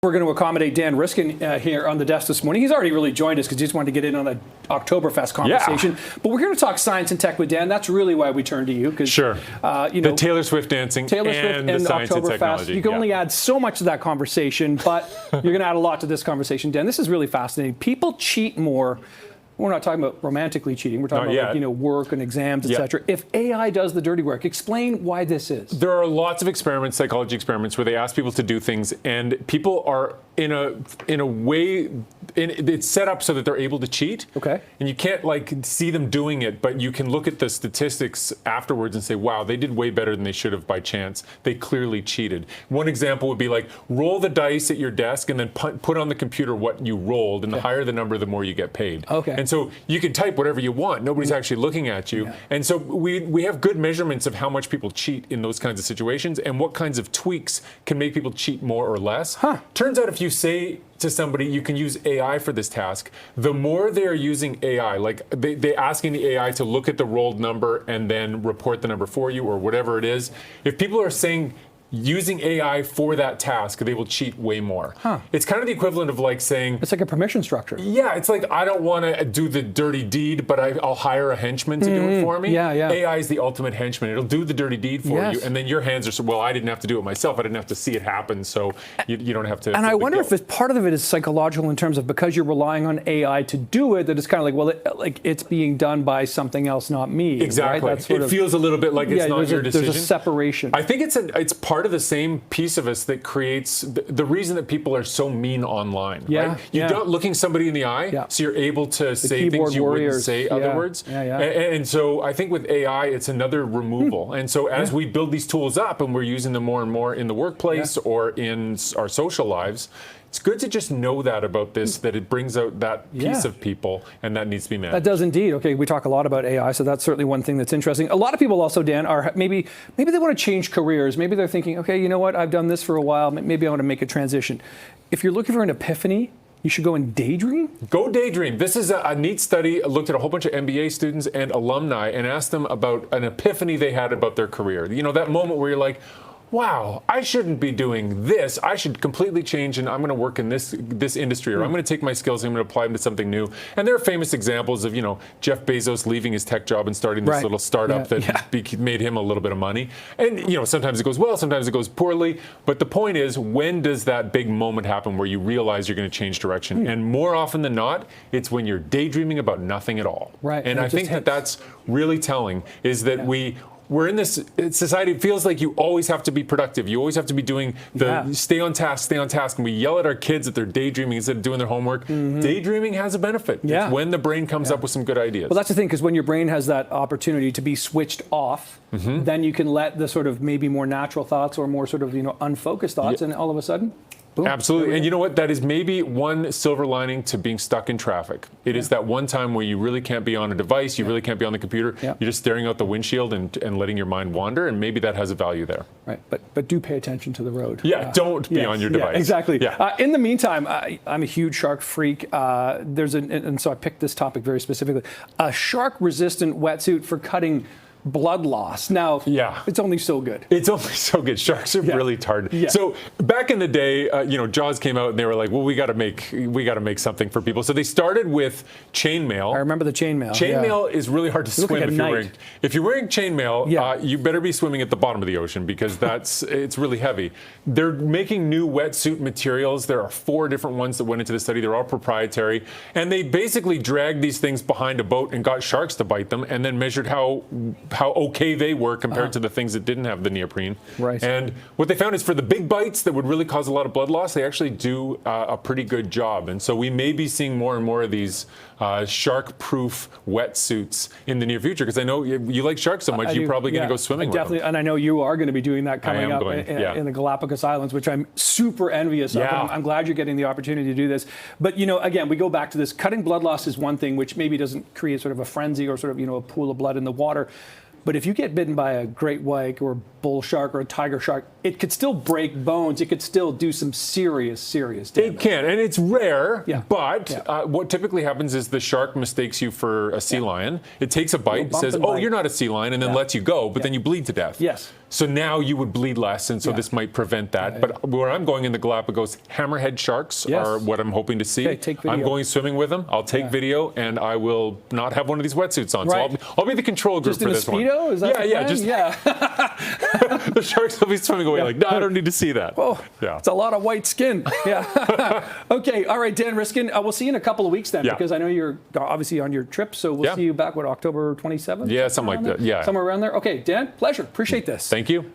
We're going to accommodate Dan Riskin here on the desk this morning. He's already really joined us because he just wanted to get in on the Oktoberfest conversation. Yeah. But we're here to talk science and tech with Dan. That's really why we turned to you. Sure. The Taylor Swift dancing and the science and technology. You can only add so much to that conversation, but you're going to add a lot to this conversation, Dan. This is really fascinating. People cheat more. We're not talking about romantically cheating. We're talking about work and exams, etc. If AI does the dirty work, explain why this is. There are lots of experiments, psychology experiments, where they ask people to do things, and people are in a way, it's set up so that they're able to cheat. Okay. And you can't see them doing it, but you can look at the statistics afterwards and say, wow, they did way better than they should have by chance. They clearly cheated. One example would be roll the dice at your desk and then put on the computer what you rolled, and the higher the number, the more you get paid. Okay. And so you can type whatever you want. Nobody's actually looking at you. Yeah. And so we have good measurements of how much people cheat in those kinds of situations and what kinds of tweaks can make people cheat more or less. Turns out if you say to somebody, you can use AI for this task, the more they're using AI, they asking the AI to look at the rolled number and then report the number for you or whatever it is, if people are saying, using AI for that task, they will cheat way more. It's kind of the equivalent of saying... It's like a permission structure. Yeah, it's I don't want to do the dirty deed, but I'll hire a henchman to do it for me. Yeah. AI is the ultimate henchman. It'll do the dirty deed for you, and then your hands are, well, I didn't have to do it myself. I didn't have to see it happen, so you don't have to... And I wonder if part of it is psychological in terms of because you're relying on AI to do it, that it's kind of it's being done by something else, not me. Exactly. Right? It feels a little bit like it's not your decision. There's a separation. I think it's part of the same piece of us that creates the reason that people are so mean online. Right? You're not looking somebody in the eye, so you're able to say things you wouldn't say otherwise. And so I think with AI, it's another removal. And so as we build these tools up and we're using them more and more in the workplace or in our social lives, it's good to just know that about this, that it brings out that piece of people, and that needs to be managed. That does indeed. Okay, we talk a lot about AI, so that's certainly one thing that's interesting. A lot of people also, Dan, are maybe they want to change careers. Maybe they're thinking, okay, you know what, I've done this for a while, maybe I want to make a transition. If you're looking for an epiphany, you should go and daydream? Go daydream. This is a neat study. Looked at a whole bunch of MBA students and alumni and asked them about an epiphany they had about their career. You know, that moment where you're like, wow, I shouldn't be doing this. I should completely change, and I'm going to work in this industry, or I'm going to take my skills and I'm going to apply them to something new. And there are famous examples of, Jeff Bezos leaving his tech job and starting this little startup that made him a little bit of money. And, sometimes it goes well, sometimes it goes poorly. But the point is, when does that big moment happen where you realize you're going to change direction? And more often than not, it's when you're daydreaming about nothing at all. Right. And I think that's really telling, is that we're in this society, it feels like you always have to be productive. You always have to be doing stay on task. And we yell at our kids that they're daydreaming instead of doing their homework. Daydreaming has a benefit. It's when the brain comes up with some good ideas. Well, that's the thing, because when your brain has that opportunity to be switched off, then you can let the sort of maybe more natural thoughts or more sort of, unfocused thoughts, and all of a sudden, boom. Absolutely. And you know what? That is maybe one silver lining to being stuck in traffic. It is that one time where you really can't be on a device, you really can't be on the computer. You're just staring out the windshield and letting your mind wander, and maybe that has a value there. Right. But do pay attention to the road. Don't be on your device. Exactly. In the meantime, I'm a huge shark freak. And so I picked this topic very specifically. A shark-resistant wetsuit for cutting blood loss. Now, it's only so good. It's only so good. Sharks are really hard. So back in the day, Jaws came out and they were like, well, we got to make something for people. So they started with chainmail. I remember the chainmail. Chainmail is really hard to swim if you're wearing chainmail. You better be swimming at the bottom of the ocean, because it's really heavy. They're making new wetsuit materials. There are 4 different ones that went into the study. They're all proprietary, and they basically dragged these things behind a boat and got sharks to bite them, and then measured how okay they were compared to the things that didn't have the neoprene. Right. And what they found is for the big bites that would really cause a lot of blood loss, they actually do a pretty good job. And so we may be seeing more and more of these shark-proof wetsuits in the near future, because I know you like sharks so much, you're probably going to go swimming with them. And I know you are going to be doing that coming up in the Galapagos Islands, which I'm super envious of. I'm glad you're getting the opportunity to do this. But, again, we go back to this. Cutting blood loss is one thing, which maybe doesn't create sort of a frenzy or sort of, a pool of blood in the water. But if you get bitten by a great white or a bull shark or a tiger shark, it could still break bones. It could still do some serious damage. It can, and it's rare, but what typically happens is the shark mistakes you for a sea lion. It takes a bite, says, oh, you're not a sea lion, and then lets you go, but then you bleed to death. Yes. So now you would bleed less, and so this might prevent that. But where I'm going in the Galapagos, hammerhead sharks are what I'm hoping to see. Okay, take video. I'm going swimming with them. I'll take video, and I will not have one of these wetsuits on. So I'll be the control group just for this one. Speedo? Is that The sharks will be swimming away like, no, I don't need to see that. Oh, it's a lot of white skin. Yeah. Okay. All right, Dan Riskin. We'll see you in a couple of weeks then, because I know you're obviously on your trip. So we'll see you back, October 27th? Yeah, something like that. Yeah. Somewhere around there. Okay, Dan, pleasure. Appreciate this. Thank you.